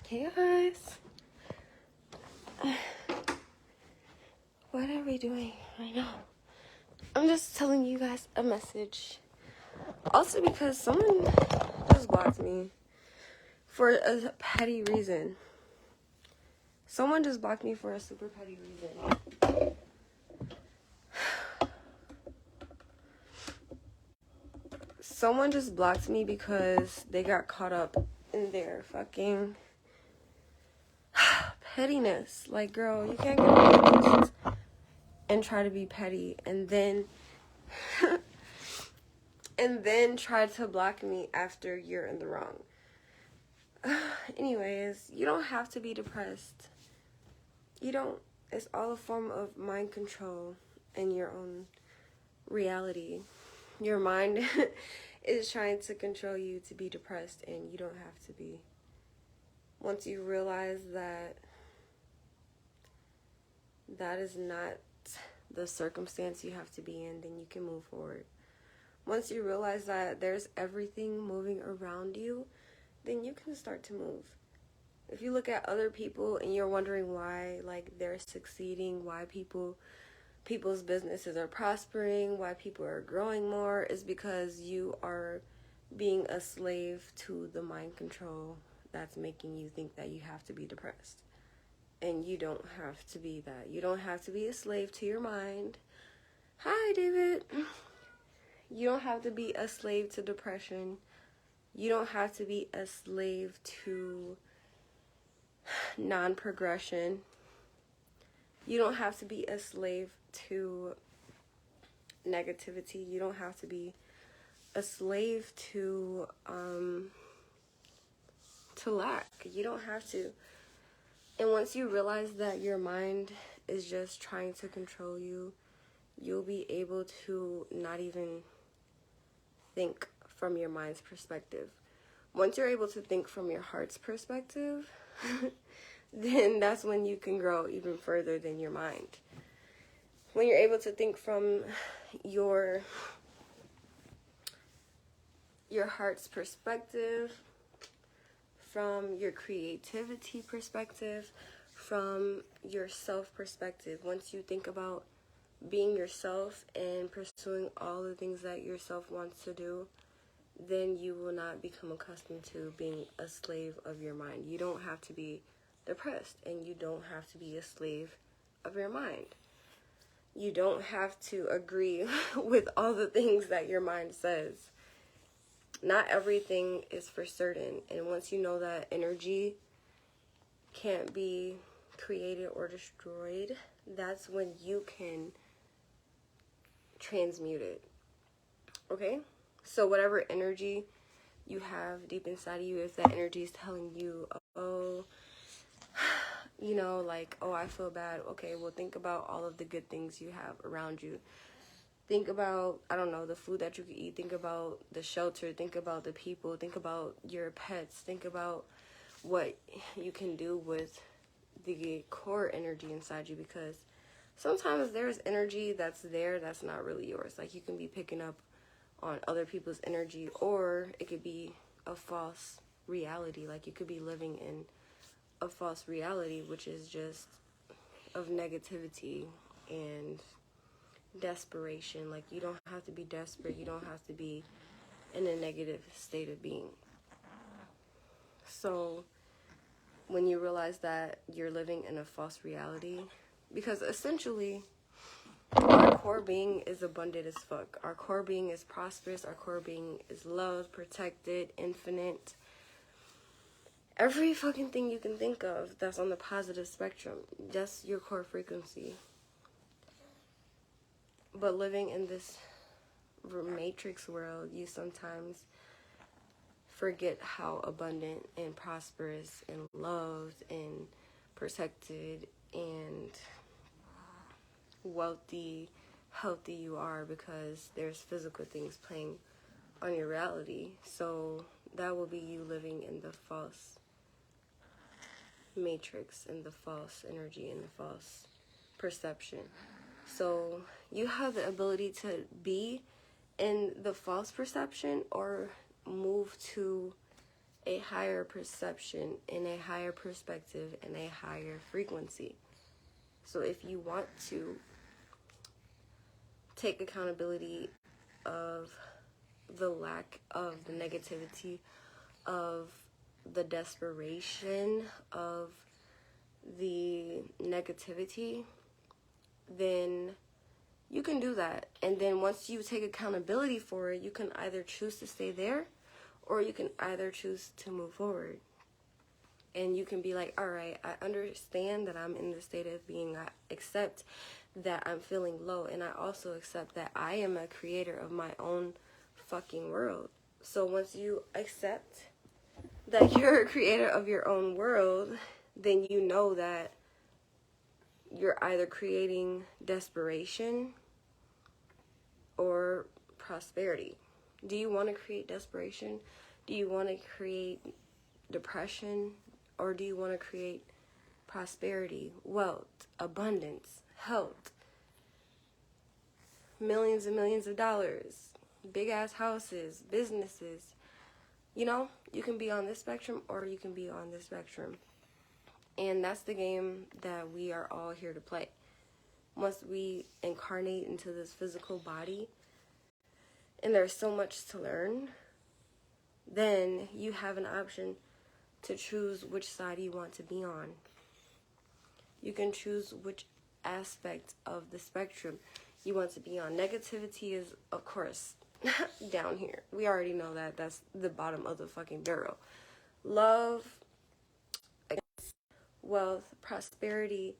Hey guys, what are we doing right now? I'm just telling you guys a message. Also because someone just blocked me for a petty reason. Someone just blocked me for a super petty reason. Someone just blocked me because they got caught up in their fucking pettiness. Like, girl, you can't get petty and try to be petty and then try to block me after you're in the wrong. Anyways, you don't have to be depressed. You don't. It's all a form of mind control and your own reality. Your mind is trying to control you to be depressed, and you don't have to be. Once you realize that that is not the circumstance you have to be in, then you can move forward. Once you realize that there's everything moving around you, then you can start to move. If you look at other people and you're wondering why, like, they're succeeding, why people's businesses are prospering, why people are growing more, is because you are being a slave to the mind control that's making you think that you have to be depressed. And you don't have to be that. You don't have to be a slave to your mind. Hi, David. You don't have to be a slave to depression. You don't have to be a slave to non-progression. You don't have to be a slave to negativity. You don't have to be a slave to lack. You don't have to. And once you realize that your mind is just trying to control you, you'll be able to not even think from your mind's perspective. Once you're able to think from your heart's perspective, then that's when you can grow even further than your mind. When you're able to think from your heart's perspective, from your creativity perspective, from your self perspective, once you think about being yourself and pursuing all the things that yourself wants to do, then you will not become accustomed to being a slave of your mind. You don't have to be depressed, and you don't have to be a slave of your mind. You don't have to agree with all the things that your mind says. Not everything is for certain, and once you know that energy can't be created or destroyed, that's when you can transmute it. Okay? So whatever energy you have deep inside of you, if that energy is telling you, oh, you know, like, oh, I feel bad. Okay, well, think about all of the good things you have around you. Think about, I don't know, the food that you can eat. Think about the shelter. Think about the people. Think about your pets. Think about what you can do with the core energy inside you, because sometimes there's energy that's there that's not really yours. Like, you can be picking up on other people's energy, or it could be a false reality. Like, you could be living in a false reality, which is just of negativity and desperation. Like, you don't have to be desperate. You don't have to be in a negative state of being. So when you realize that you're living in a false reality, because essentially our core being is abundant as fuck. Our core being is prosperous. Our core being is loved, protected, infinite. Every fucking thing you can think of that's on the positive spectrum, that's your core frequency. But living in this matrix world, you sometimes forget how abundant and prosperous and loved and protected and wealthy, healthy you are, because there's physical things playing on your reality. So that will be you living in the false matrix, in the false energy, in the false perception. So you have the ability to be in the false perception or move to a higher perception and a higher perspective and a higher frequency. So if you want to take accountability of the lack of the negativity, of the desperation, of the negativity, then you can do that. And then once you take accountability for it, you can either choose to stay there or you can either choose to move forward. And you can be like, all right, I understand that I'm in the state of being. I accept that I'm feeling low. And I also accept that I am a creator of my own fucking world. So once you accept that you're a creator of your own world, then you know that you're either creating desperation or prosperity. Do you want to create desperation? Do you want to create depression? Or do you want to create prosperity, wealth, abundance, health, millions and millions of dollars, big ass houses, businesses? You know, you can be on this spectrum or you can be on this spectrum. And that's the game that we are all here to play. Once we incarnate into this physical body, and there's so much to learn, then you have an option to choose which side you want to be on. You can choose which aspect of the spectrum you want to be on. Negativity is, of course, down here. We already know that. That's the bottom of the fucking barrel. Love, wealth, prosperity,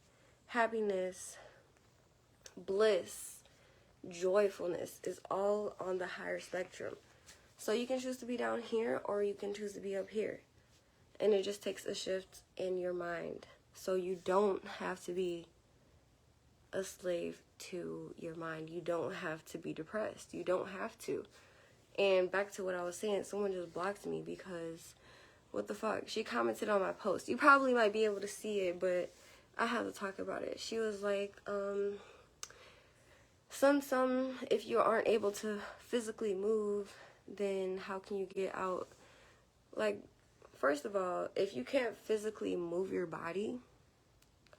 happiness, bliss, joyfulness is all on the higher spectrum. So you can choose to be down here or you can choose to be up here. And it just takes a shift in your mind. So you don't have to be a slave to your mind. You don't have to be depressed. You don't have to. And back to what I was saying, someone just blocked me because, what the fuck? She commented on my post. You probably might be able to see it, but I have to talk about it. She was like, if you aren't able to physically move, then how can you get out? Like, first of all, if you can't physically move your body,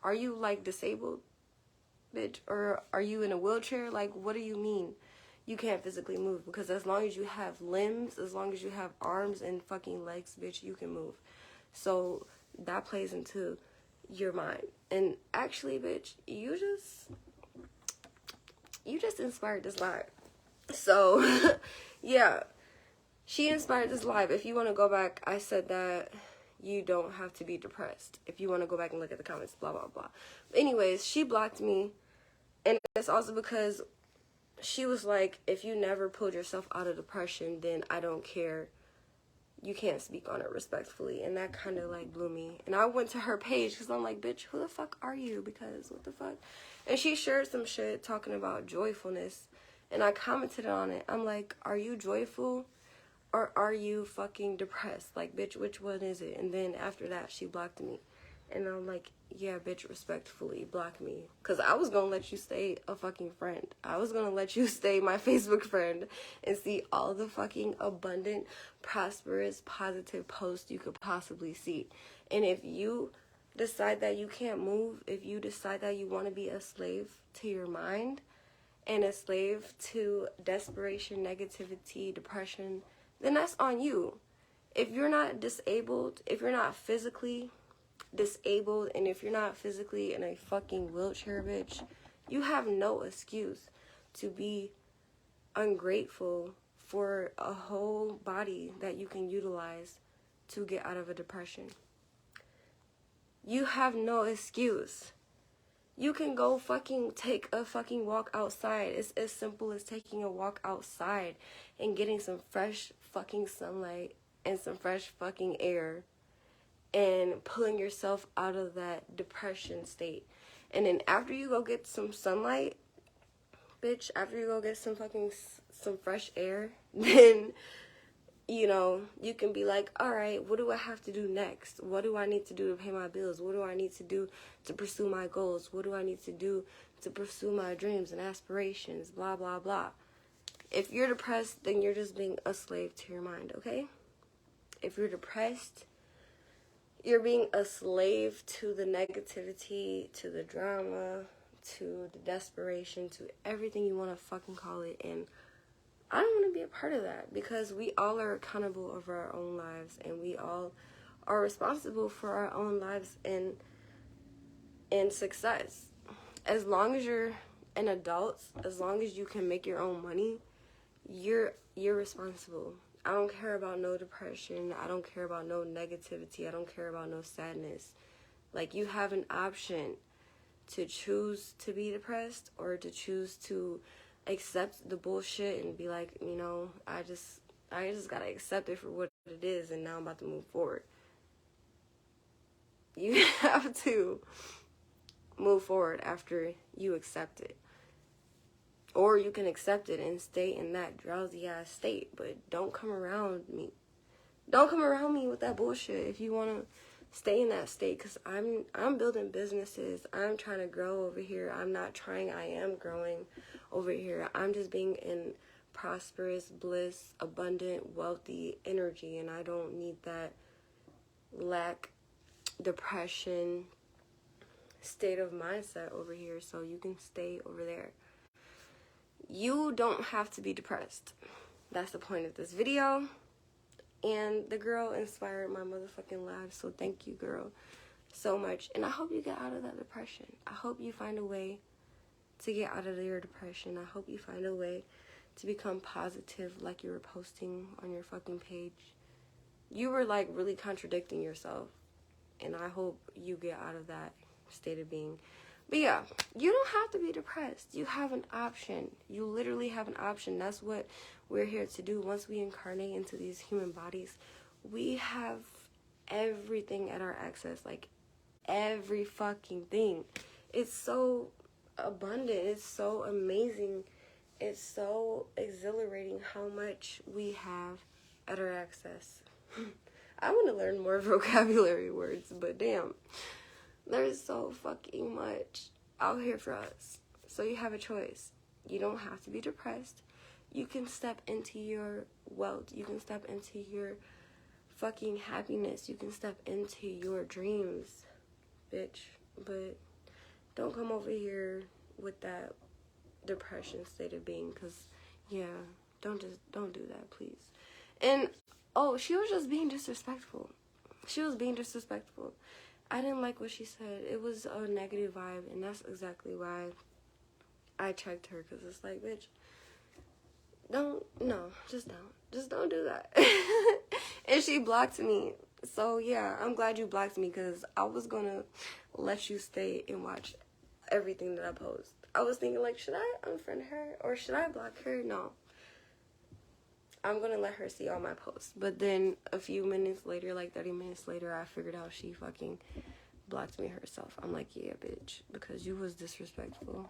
are you, like, disabled, bitch? Or are you in a wheelchair? Like, what do you mean you can't physically move? Because as long as you have limbs, as long as you have arms and fucking legs, bitch, you can move. So that plays into your mind. And actually, bitch, you just inspired this live. So, yeah. She inspired this live. If you want to go back, I said that you don't have to be depressed. If you want to go back and look at the comments, blah, blah, blah. But anyways, she blocked me. And it's also because she was like, if you never pulled yourself out of depression, then I don't care. You can't speak on it respectfully. And that kind of, like, blew me. And I went to her page because I'm like, bitch, who the fuck are you? Because what the fuck? And she shared some shit talking about joyfulness. And I commented on it. I'm like, are you joyful? Or are you fucking depressed? Like, bitch, which one is it? And then after that, she blocked me. And I'm like, yeah, bitch, respectfully, block me. Because I was going to let you stay a fucking friend. I was going to let you stay my Facebook friend and see all the fucking abundant, prosperous, positive posts you could possibly see. And if you decide that you can't move, if you decide that you want to be a slave to your mind and a slave to desperation, negativity, depression, then that's on you. If you're not disabled, if you're not physically disabled, and if you're not physically in a fucking wheelchair, bitch, you have no excuse to be ungrateful for a whole body that you can utilize to get out of a depression. You have no excuse. You can go fucking take a fucking walk outside. It's as simple as taking a walk outside and getting some fresh fucking sunlight and some fresh fucking air and pulling yourself out of that depression state. And then after you go get some sunlight, bitch, after you go get some fresh air, then, you know, you can be like, all right, what do I have to do next? What do I need to do to pay my bills? What do I need to do to pursue my goals? What do I need to do to pursue my dreams and aspirations? Blah, blah, blah. If you're depressed, then you're just being a slave to your mind, okay? If you're depressed, you're being a slave to the negativity, to the drama, to the desperation, to everything you want to fucking call it. And I don't want to be a part of that, because we all are accountable over our own lives, and we all are responsible for our own lives and success. As long as you're an adult, as long as you can make your own money, you're responsible. I don't care about no depression. I don't care about no negativity. I don't care about no sadness. Like, you have an option to choose to be depressed, or to choose to accept the bullshit and be like, you know, I just gotta accept it for what it is, and now I'm about to move forward. You have to move forward after you accept it. Or you can accept it and stay in that drowsy ass state, but don't come around me. Don't come around me with that bullshit if you want to stay in that state, because I'm building businesses. I'm trying to grow over here. I'm not trying, I am growing over here. I'm just being in prosperous, bliss, abundant, wealthy energy, and I don't need that lack, depression, state of mindset over here, so you can stay over there. You don't have to be depressed. That's the point of this video. And the girl inspired my motherfucking life, so thank you, girl, so much. And I hope you get out of that depression. I hope you find a way to get out of your depression. I hope you find a way to become positive, like you were posting on your fucking page. You were like really contradicting yourself, and I hope you get out of that state of being. But yeah, you don't have to be depressed. You have an option. You literally have an option. That's what we're here to do. Once we incarnate into these human bodies, we have everything at our access. Like, every fucking thing. It's so abundant. It's so amazing. It's so exhilarating how much we have at our access. I want to learn more vocabulary words, but damn. There's so fucking much out here for us. So you have a choice. You don't have to be depressed. You can step into your wealth. You can step into your fucking happiness. You can step into your dreams, bitch. But don't come over here with that depression state of being, because, yeah, don't do that, please. And, oh, she was just being disrespectful. She was being disrespectful. I didn't like what she said. It was a negative vibe, and that's exactly why I checked her, because it's like, bitch, just don't do that. And she blocked me. So, yeah, I'm glad you blocked me, because I was going to let you stay and watch everything that I post. I was thinking, like, should I unfriend her, or should I block her? No. I'm going to let her see all my posts. But then a few minutes later, like 30 minutes later, I figured out she fucking blocked me herself. I'm like, yeah, bitch, because you was disrespectful.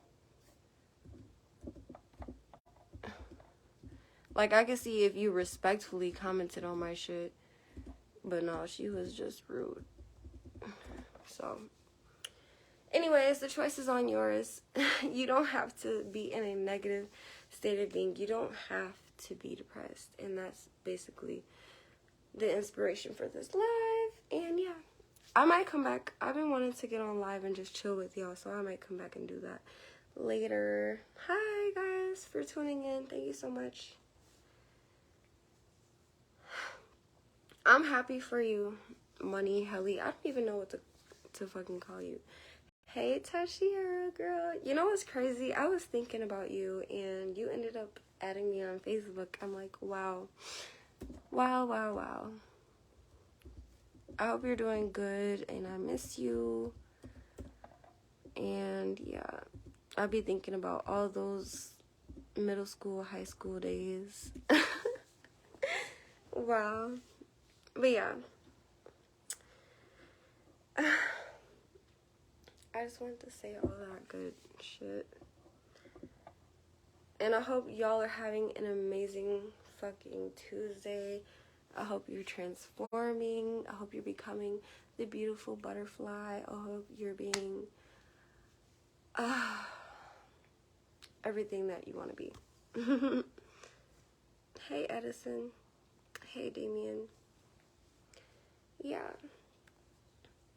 Like, I could see if you respectfully commented on my shit, but no, she was just rude. So, anyways, the choice is on yours. You don't have to be in a negative state of being. You don't have to be depressed. And that's basically the inspiration for this live. And yeah, I might come back. I've been wanting to get on live and just chill with y'all, so I might come back and do that later. Hi guys for tuning in. Thank you so much. I'm happy for you, Money Helly. I don't even know what to fucking call you. Hey, Tashiera, girl. You know what's crazy? I was thinking about you, and you ended up adding me on Facebook. I'm like, wow. Wow, wow, wow. I hope you're doing good, and I miss you. And, yeah, I'll be thinking about all those middle school, high school days. Wow. But, yeah. I just wanted to say all that good shit. And I hope y'all are having an amazing fucking Tuesday. I hope you're transforming. I hope you're becoming the beautiful butterfly. I hope you're being everything that you want to be. Hey, Edison. Hey, Damien. yeah.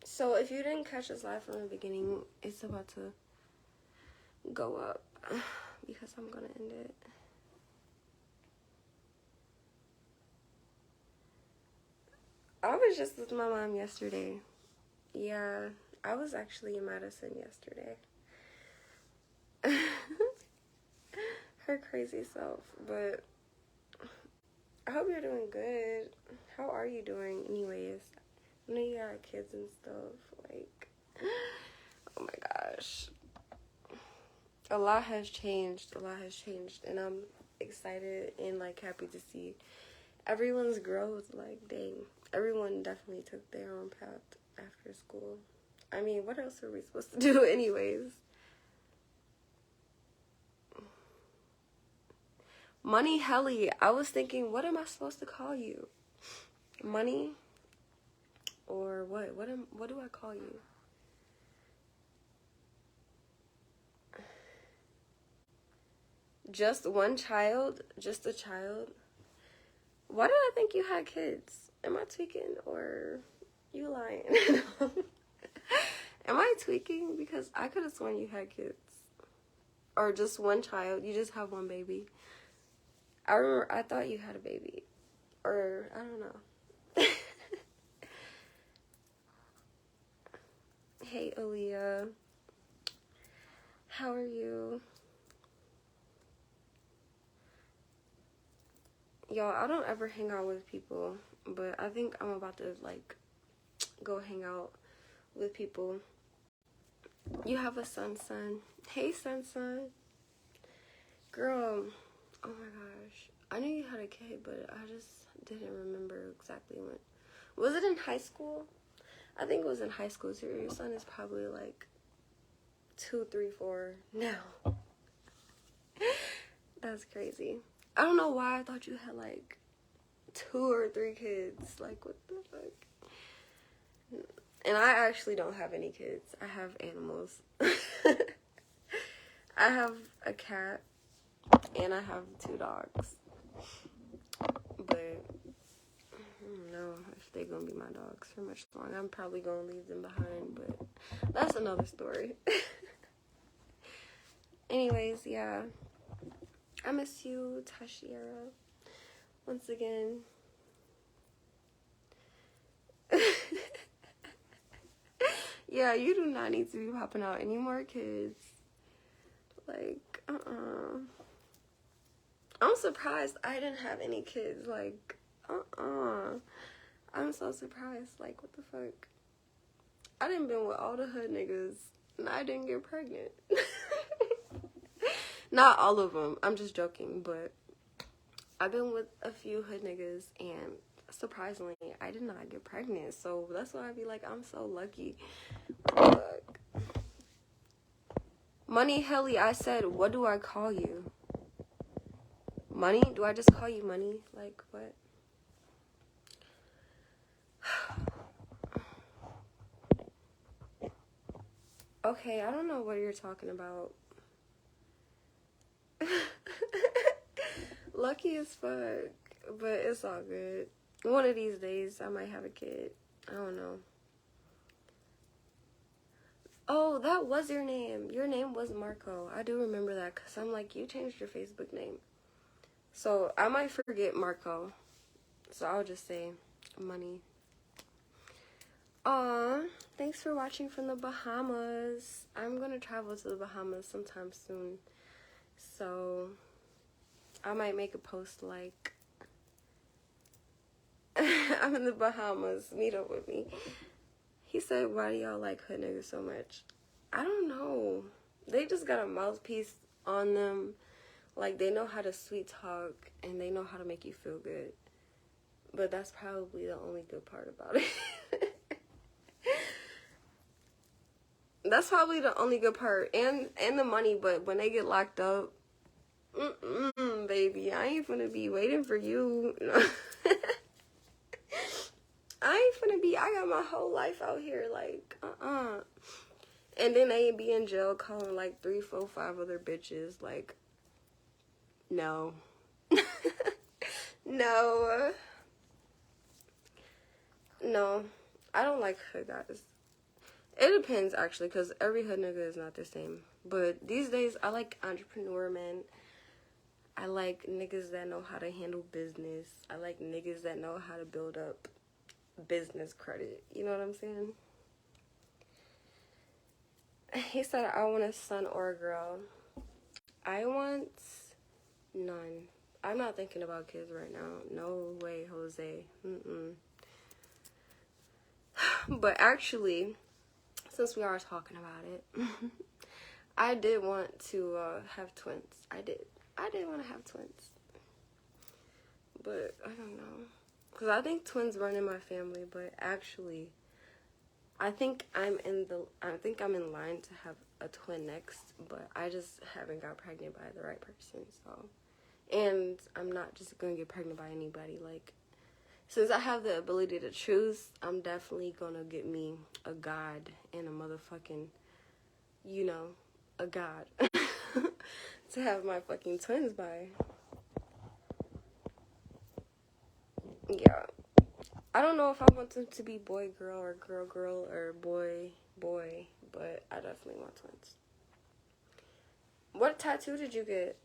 So if you didn't catch this live from the beginning, it's about to go up because I'm gonna end it. I was just with my mom yesterday. Yeah, I was actually in Madison yesterday. Her crazy self, but I hope you're doing good. How are you doing anyways? I know you got kids and stuff, like, oh my gosh. A lot has changed, and I'm excited and, like, happy to see everyone's growth. Like, dang, everyone definitely took their own path after school. I mean, what else are we supposed to do anyways? Money Helly. I was thinking, what am I supposed to call you? Money? Or what? What do I call you? Just one child? Just a child? Why did I think you had kids? Am I tweaking or you lying? Am I tweaking? Because I could have sworn you had kids. Or just one child. You just have one baby. I remember I thought you had a baby. Or I don't know. Hey Aaliyah. How are you? Y'all, I don't ever hang out with people, but I think I'm about to, like, go hang out with people. You have a son. Hey, son. Girl, oh my gosh. I knew you had a kid, but I just didn't remember exactly when. Was it in high school? I think it was in high school, too. Your son is probably, like, 2, 3, 4 now. That's crazy. I don't know why I thought you had, like, 2 or 3 kids. Like, what the fuck? And I actually don't have any kids. I have animals. I have a cat, and I have 2 dogs. But I don't know if they're gonna be my dogs for much long. I'm probably gonna leave them behind, but that's another story. Anyways, yeah. I miss you, Tashiera. Once again. Yeah, you do not need to be popping out any more kids. Like, I'm surprised I didn't have any kids. Like, I'm so surprised. Like, what the fuck? I done been with all the hood niggas, and I didn't get pregnant. Not all of them. I'm just joking, but I've been with a few hood niggas, and surprisingly, I did not get pregnant. So that's why I be like, I'm so lucky. Fuck. Money Helly, I said, what do I call you? Money? Do I just call you Money? Like, what? Okay, I don't know what you're talking about. Lucky as fuck, but it's all good. One of these days, I might have a kid. I don't know. Oh, that was your name. Your name was Marco. I do remember that because I'm like, you changed your Facebook name. So I might forget Marco. So I'll just say Money. Aw, thanks for watching from the Bahamas. I'm going to travel to the Bahamas sometime soon. So I might make a post like, I'm in the Bahamas, meet up with me. He said, why do y'all like hood niggas so much? I don't know. They just got a mouthpiece on them. Like, they know how to sweet talk, and they know how to make you feel good. But that's probably the only good part about it. That's probably the only good part. And the money, but when they get locked up, baby, I ain't finna be waiting for you. I got my whole life out here, like, And then they be in jail calling, like, 3, 4, 5 other bitches, like, no. No, I don't like hood guys. It depends, actually, because every hood nigga is not the same. But these days, I like entrepreneur men. I like niggas that know how to handle business. I like niggas that know how to build up business credit. You know what I'm saying? He said, I want a son or a girl. I want none. I'm not thinking about kids right now. No way, Jose. But actually, since we are talking about it, I did want to have twins. I did want to have twins. But I don't know. Because I think twins run in my family, but actually, I think I'm in line to have a twin next, but I just haven't got pregnant by the right person, so. And I'm not just gonna get pregnant by anybody. Like, since I have the ability to choose, I'm definitely gonna get me a god and a motherfucking, you know, a god to have my fucking twins by. Yeah. I don't know if I want them to be boy, girl, or girl, girl, or boy, boy, but I definitely want twins. What tattoo did you get?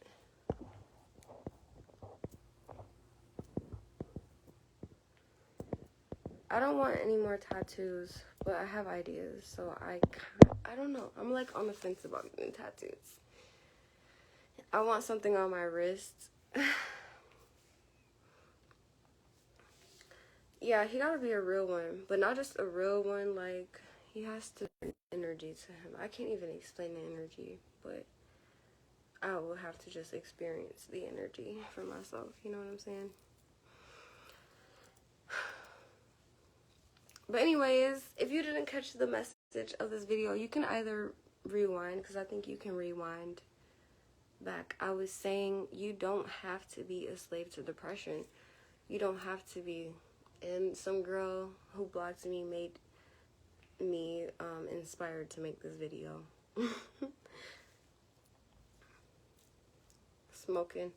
I don't want any more tattoos, but I have ideas, so I don't know. I'm like on the fence about getting tattoos. I want something on my wrist. Yeah, he gotta be a real one, but not just a real one, like, he has to bring energy to him. I can't even explain the energy, but I will have to just experience the energy for myself, you know what I'm saying? But anyways, if you didn't catch the message of this video, you can either rewind, because I think you can rewind back. I was saying you don't have to be a slave to depression. You don't have to be. And some girl who blocked me made me inspired to make this video. Smoking.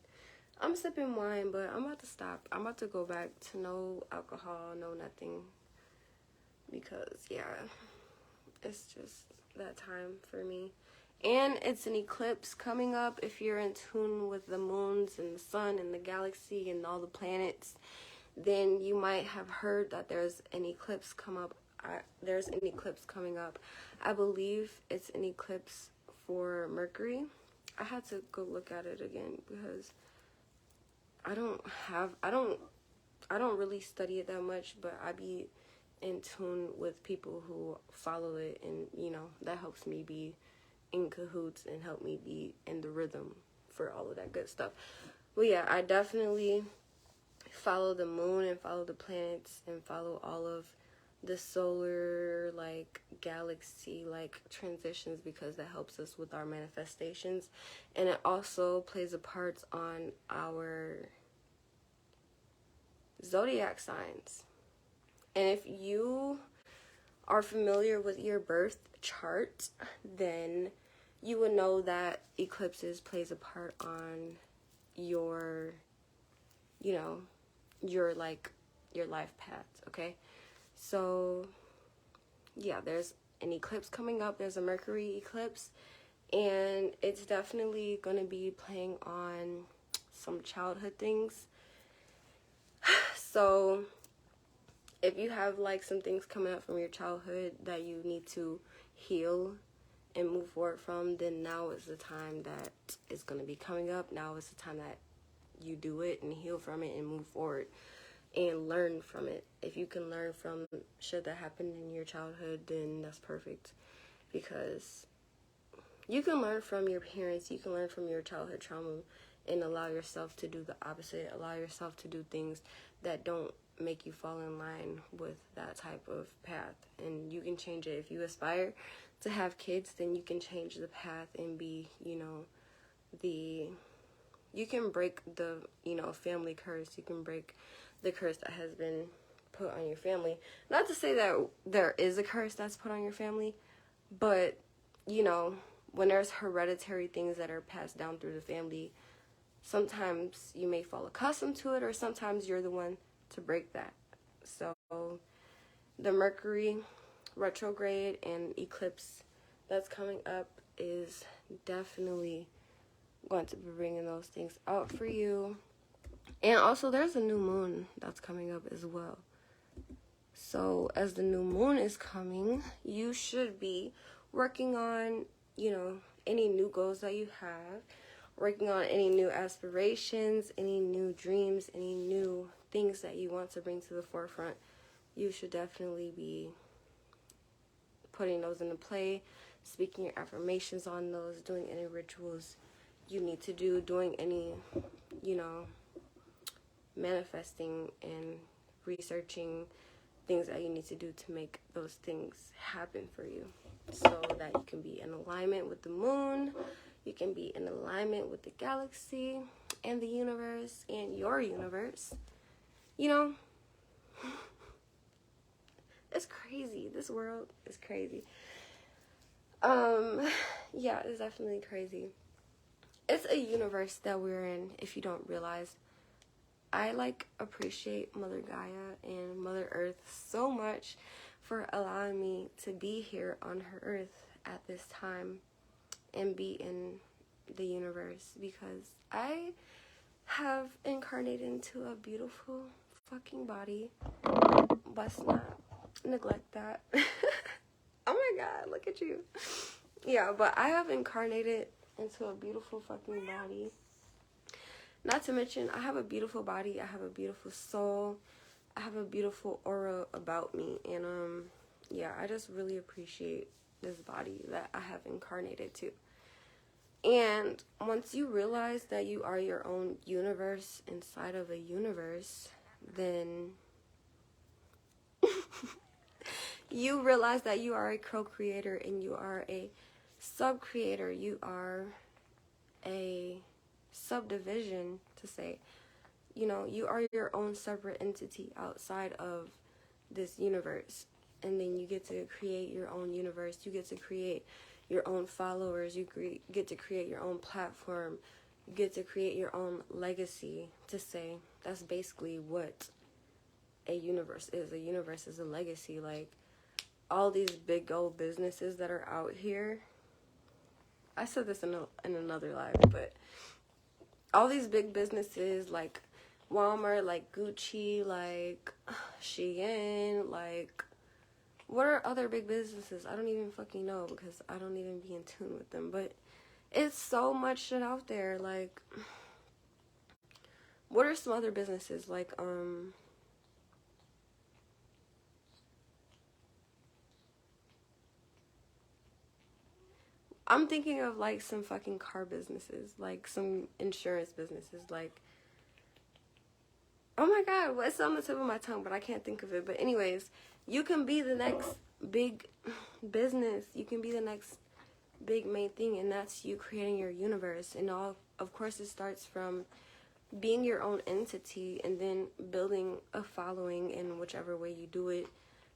I'm sipping wine, but I'm about to stop. I'm about to go back to no alcohol, no nothing. Because, yeah, it's just that time for me. And it's an eclipse coming up. If you're in tune with the moons and the sun and the galaxy and all the planets, then you might have heard that there's an eclipse there's an eclipse coming up. I believe it's an eclipse for Mercury. I had to go look at it again because I don't really study it that much, but I be in tune with people who follow it, and you know, that helps me be in cahoots and help me be in the rhythm for all of that good stuff. Well, yeah, I definitely follow the moon and follow the planets and follow all of the solar, like, galaxy, like, transitions, because that helps us with our manifestations, and it also plays a part on our zodiac signs. And if you are familiar with your birth chart, then you would know that eclipses plays a part on your, you know, your life path, okay? So, yeah, there's an eclipse coming up. There's a Mercury eclipse, and it's definitely going to be playing on some childhood things. So, if you have, like, some things coming up from your childhood that you need to heal and move forward from, then now is the time that it's going to be coming up. Now is the time that you do it and heal from it and move forward and learn from it. If you can learn from shit that happened in your childhood, then that's perfect, because you can learn from your parents, you can learn from your childhood trauma, and allow yourself to do the opposite. Allow yourself to do things that don't make you fall in line with that type of path, and you can change it. If you aspire to have kids, then you can change the path and be, you know, you can break the, you know, family curse. You can break the curse that has been put on your family. Not to say that there is a curse that's put on your family, but, you know, when there's hereditary things that are passed down through the family, sometimes you may fall accustomed to it, or sometimes you're the one to break that. So The Mercury retrograde and eclipse that's coming up is definitely going to be bringing those things out for you. And also, there's a new moon that's coming up as well. So, as the new moon is coming, you should be working on, any new goals that you have, working on any new aspirations, any new dreams, any new things that you want to bring to the forefront. You should definitely be putting those into play, speaking your affirmations on those, doing any rituals you need to do, doing any, manifesting and researching things that you need to do to make those things happen for you, so that you can be in alignment with the moon, you can be in alignment with the galaxy and the universe and your universe. It's crazy. This world is crazy. Yeah, it's definitely crazy. It's a universe that we're in, if you don't realize. I appreciate Mother Gaia and Mother Earth so much for allowing me to be here on her earth at this time and be in the universe, because I have incarnated into a beautiful fucking body. Let's not neglect that. Oh my god, look at you. Yeah, but I have incarnated into a beautiful fucking body. Not to mention, I have a beautiful body, I have a beautiful soul, I have a beautiful aura about me, and yeah, I just really appreciate this body that I have incarnated to. And once you realize that you are your own universe inside of a universe, then you realize that you are a co-creator and you are a sub-creator. You are a subdivision, to say. You are your own separate entity outside of this universe. And then you get to create your own universe. You get to create your own followers. You get to create your own platform. You get to create your own legacy, to say. That's basically what a universe is. A universe is a legacy. All these big old businesses that are out here. I said this in another live, but all these big businesses like Walmart, like Gucci, like Shein, what are other big businesses? I don't even fucking know, because I don't even be in tune with them. But it's so much shit out there. What are some other businesses? I'm thinking of some fucking car businesses, some insurance businesses, oh my god, what's on the tip of my tongue, but I can't think of it. But anyways, you can be the next big business. You can be the next big main thing, and that's you creating your universe. And of course, it starts from being your own entity and then building a following in whichever way you do it.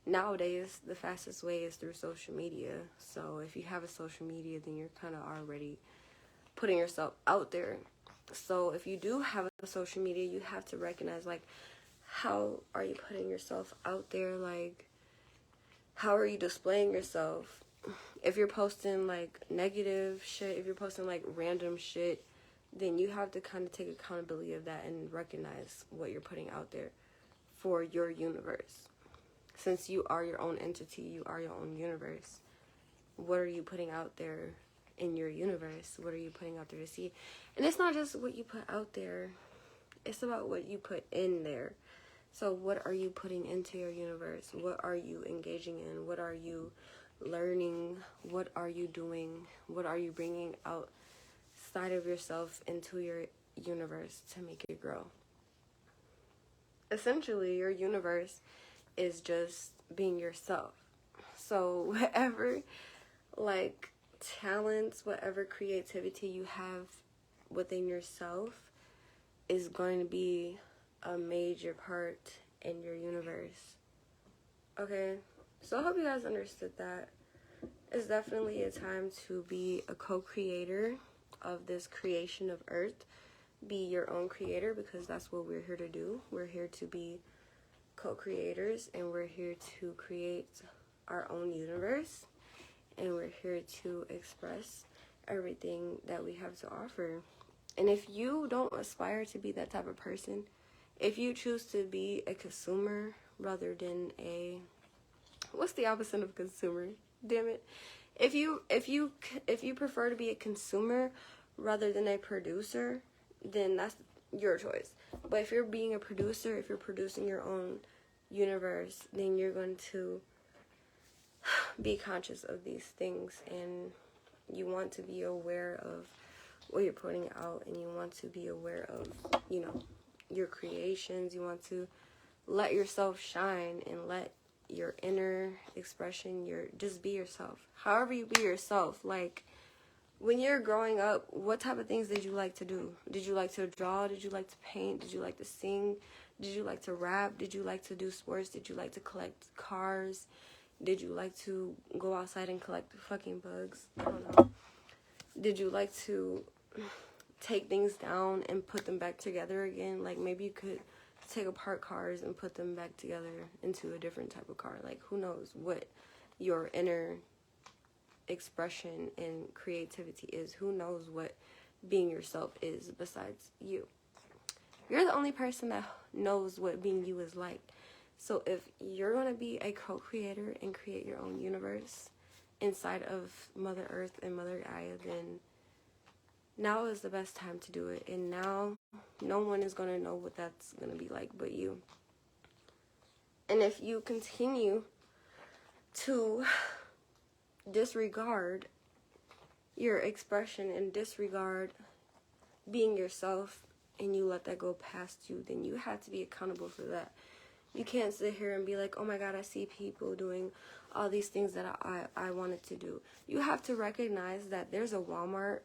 Nowadays, the fastest way is through social media. So if you have a social media, then you're kind of already putting yourself out there. So if you do have a social media, you have to recognize, how are you putting yourself out there? How are you displaying yourself? If you're posting, negative shit, if you're posting, random shit, then you have to kind of take accountability of that and recognize what you're putting out there for your universe. Since you are your own entity, you are your own universe. What are you putting out there in your universe? What are you putting out there to see? And it's not just what you put out there. It's about what you put in there. So what are you putting into your universe? What are you engaging in? What are you learning? What are you doing? What are you bringing outside of yourself into your universe to make it grow? Essentially, your universe is just being yourself. So whatever talents, whatever creativity you have within yourself is going to be a major part in your universe. Okay, so I hope you guys understood that. It's definitely a time to be a co-creator of this creation of Earth. Be your own creator, because that's what we're here to do. We're here to be co-creators, and we're here to create our own universe, and we're here to express everything that we have to offer. And if you don't aspire to be that type of person, if you choose to be a consumer rather than a, what's the opposite of consumer? Damn it. If you prefer to be a consumer rather than a producer, then that's your choice. But if you're being a producer, if you're producing your own universe, then you're going to be conscious of these things, and you want to be aware of what you're putting out, and you want to be aware of, you know, your creations. You want to let yourself shine and let your inner expression, just be yourself. However you be yourself. Like, when you're growing up, what type of things did you like to do? Did you like to draw? Did you like to paint? Did you like to sing? Did you like to rap? Did you like to do sports? Did you like to collect cars? Did you like to go outside and collect fucking bugs? I don't know. Did you like to take things down and put them back together again? Like, maybe you could take apart cars and put them back together into a different type of car. Like, who knows what your inner expression and creativity is. Who knows what being yourself is besides you. You're the only person that knows what being you is like. So if you're going to be a co-creator and create your own universe inside of Mother Earth and Mother Gaia, then now is the best time to do it. And now no one is going to know what that's going to be like but you. And if you continue to disregard your expression and disregard being yourself, and you let that go past you, then you have to be accountable for that. You can't sit here and be like, oh my God, I see people doing all these things that I wanted to do. You have to recognize that there's a Walmart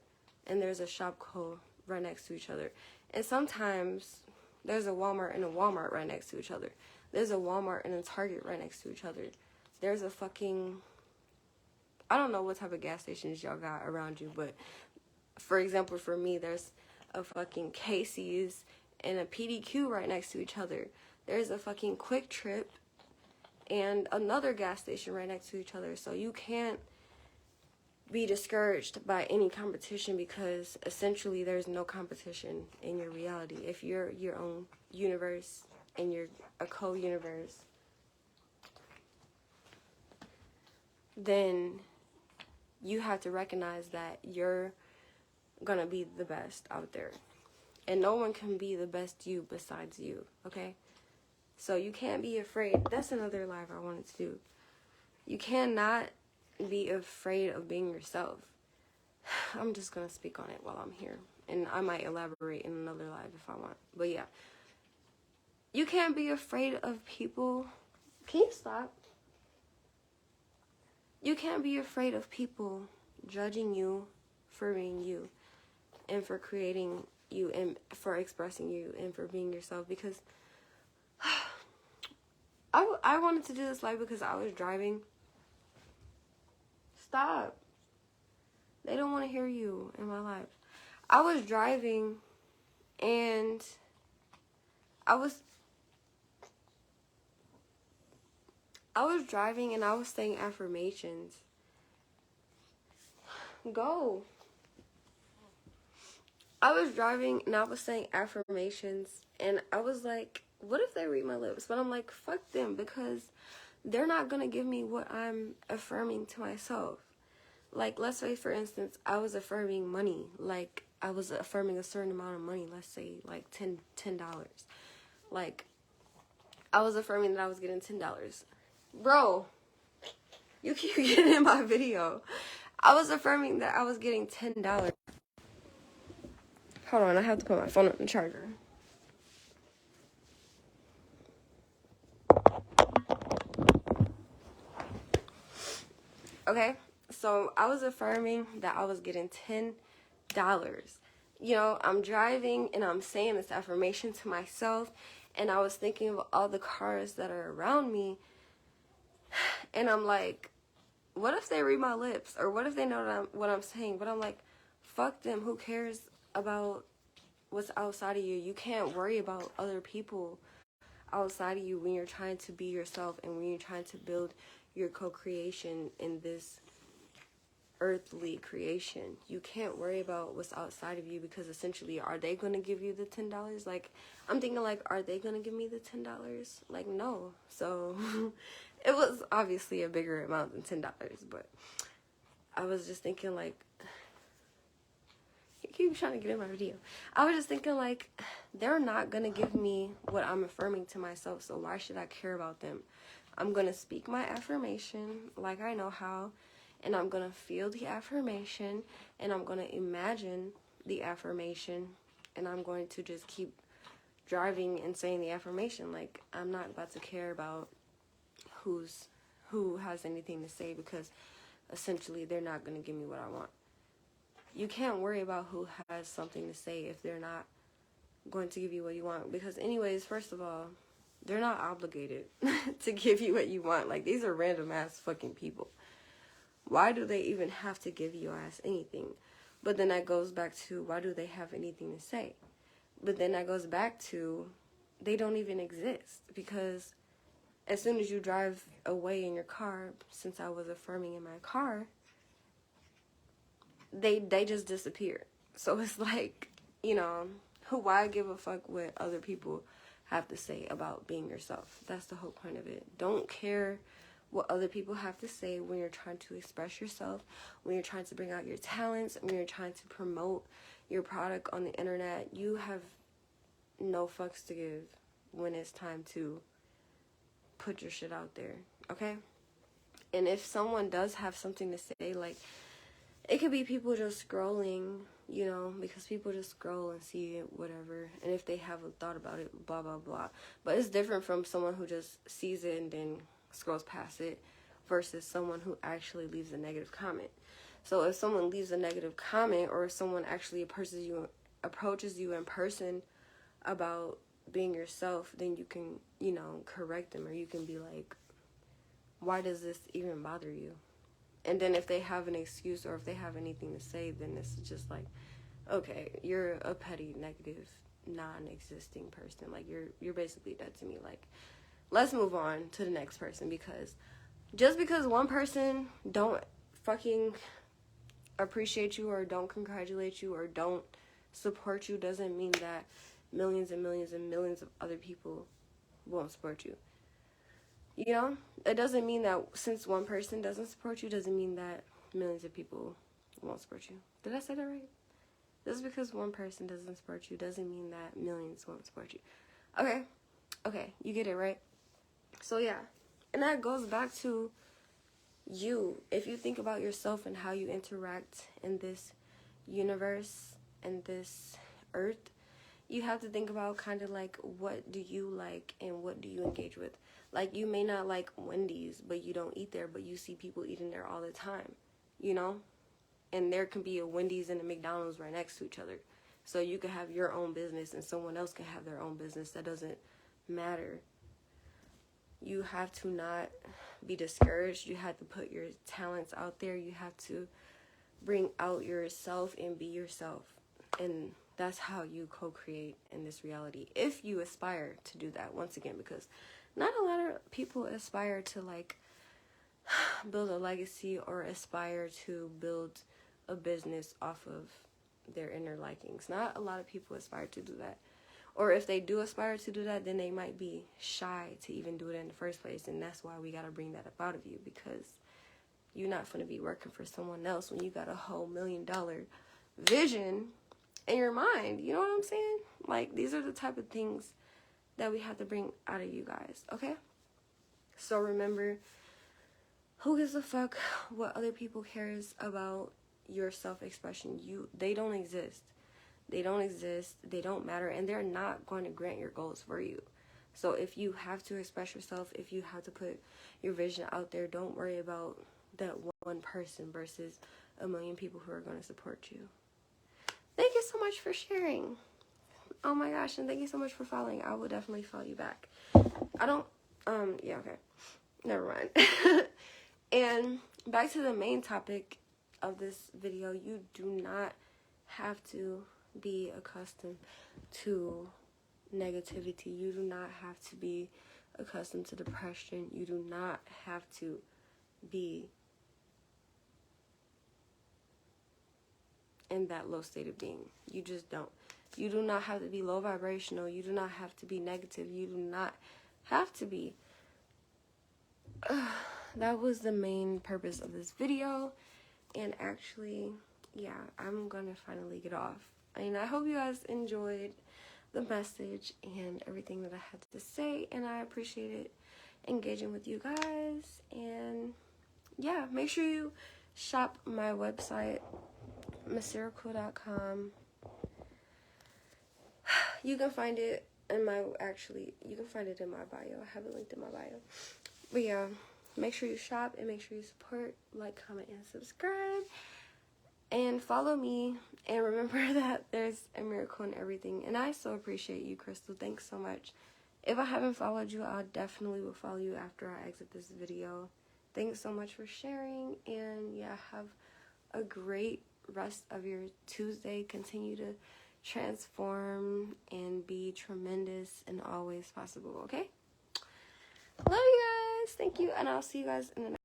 and there's a Shopko right next to each other. And sometimes there's a Walmart and a Walmart right next to each other. There's a Walmart and a Target right next to each other. There's a fucking, I don't know what type of gas stations y'all got around you, but for example, for me, there's a fucking Casey's and a PDQ right next to each other. There's a fucking Quick Trip and another gas station right next to each other. So you can't be discouraged by any competition, because essentially there's no competition in your reality. If you're your own universe and you're a co-universe, then you have to recognize that you're gonna be the best out there. And no one can be the best you besides you, okay? So you can't be afraid. That's another live I wanted to do. You cannot be afraid of being yourself. I'm just going to speak on it while I'm here. And I might elaborate in another live if I want. But yeah. You can't be afraid of people. Can you stop? You can't be afraid of people judging you for being you, and for creating you, and for expressing you, and for being yourself. Because I wanted to do this live because I was driving. Stop. They don't want to hear you in my life. I was driving and I was saying affirmations. Go. I was driving and I was saying affirmations, and I was like, what if they read my lips? But I'm like, fuck them, because they're not going to give me what I'm affirming to myself. Like, let's say, for instance, I was affirming money. Like, I was affirming a certain amount of money. Let's say, like, $10. Like, I was affirming that I was getting $10. Bro, you keep getting in my video. I was affirming that I was getting $10. Hold on, I have to put my phone on the charger. Okay, so I was affirming that I was getting $10. You know, I'm driving and I'm saying this affirmation to myself, and I was thinking of all the cars that are around me, and I'm like, what if they read my lips? Or what if they know what I'm saying? But I'm like, fuck them. Who cares about what's outside of you? You can't worry about other people. outside of you when you're trying to be yourself and when you're trying to build your co-creation in this earthly creation. You can't worry about what's outside of you, because essentially, are they going to give you the $10? Like, I'm thinking, like, are they going to give me the $10? Like, no. So it was obviously a bigger amount than $10, but I was just thinking, like, you keep trying to get in my video. I was just thinking, like, they're not going to give me what I'm affirming to myself, so why should I care about them? I'm going to speak my affirmation like I know how, and I'm going to feel the affirmation, and I'm going to imagine the affirmation, and I'm going to just keep driving and saying the affirmation. Like, I'm not about to care about who has anything to say, because essentially they're not going to give me what I want. You can't worry about who has something to say if they're not going to give you what you want, because anyways, first of all, they're not obligated to give you what you want. Like, these are random ass fucking people. Why do they even have to give your ass anything? But then that goes back to, why do they have anything to say? But then that goes back to, they don't even exist, because as soon as you drive away in your car, since I was affirming in my car, they just disappear. So it's like, you know, why give a fuck what other people have to say about being yourself? That's the whole point of it. Don't care what other people have to say when you're trying to express yourself, when you're trying to bring out your talents, when you're trying to promote your product on the internet. You have no fucks to give when it's time to put your shit out there, okay? And if someone does have something to say, like, it could be people just scrolling, you know, because people just scroll and see it, whatever. And if they have a thought about it, blah, blah, blah. But it's different from someone who just sees it and then scrolls past it versus someone who actually leaves a negative comment. So if someone leaves a negative comment, or if someone actually approaches you in person about being yourself, then you can, you know, correct them, or you can be like, why does this even bother you? And then if they have an excuse, or if they have anything to say, then it's just like, okay, you're a petty, negative, non-existing person. Like, you're basically dead to me. Like, let's move on to the next person, because just because one person don't fucking appreciate you, or don't congratulate you, or don't support you, doesn't mean that millions and millions and millions of other people won't support you. You know, it doesn't mean that since one person doesn't support you, doesn't mean that millions of people won't support you. Did I say that right? Just because one person doesn't support you doesn't mean that millions won't support you. Okay, you get it, right? So yeah, and that goes back to you. If you think about yourself and how you interact in this universe and this earth, you have to think about kind of like, what do you like and what do you engage with? Like, you may not like Wendy's, but you don't eat there, but you see people eating there all the time, you know? And there can be a Wendy's and a McDonald's right next to each other. So you can have your own business and someone else can have their own business. That doesn't matter. You have to not be discouraged. You have to put your talents out there. You have to bring out yourself and be yourself. And that's how you co-create in this reality, if you aspire to do that, once again, because not a lot of people aspire to, like, build a legacy or aspire to build a business off of their inner likings. Not a lot of people aspire to do that. Or if they do aspire to do that, then they might be shy to even do it in the first place. And that's why we got to bring that up out of you, because you're not going to be working for someone else when you got a whole $1 million vision in your mind. You know what I'm saying? Like, these are the type of things that we have to bring out of you guys, okay? So remember, who gives a fuck what other people cares about your self-expression? They don't exist. They don't exist. They don't matter, and they're not going to grant your goals for you. So if you have to express yourself, if you have to put your vision out there, don't worry about that one person versus a million people who are going to support you. Thank you so much for sharing. Oh my gosh, and thank you so much for following. I will definitely follow you back. Yeah, okay. Never mind. And back to the main topic of this video, you do not have to be accustomed to negativity. You do not have to be accustomed to depression. You do not have to be in that low state of being. You just don't. You do not have to be low vibrational. You do not have to be negative. You do not have to be. That was the main purpose of this video. And actually, yeah, I'm gonna finally get off. And I hope you guys enjoyed the message and everything that I had to say. And I appreciated engaging with you guys. And yeah, make sure you shop my website, MissMiracle.com. You can find it in my, you can find it in my bio. I have it linked in my bio. But yeah, make sure you shop and make sure you support, like, comment, and subscribe. And follow me. And remember that there's a miracle in everything. And I so appreciate you, Crystal. Thanks so much. If I haven't followed you, I definitely will follow you after I exit this video. Thanks so much for sharing. And yeah, have a great rest of your Tuesday. Continue to transform and be tremendous and always possible, okay? Love you guys. Thank you. And I'll see you guys in the next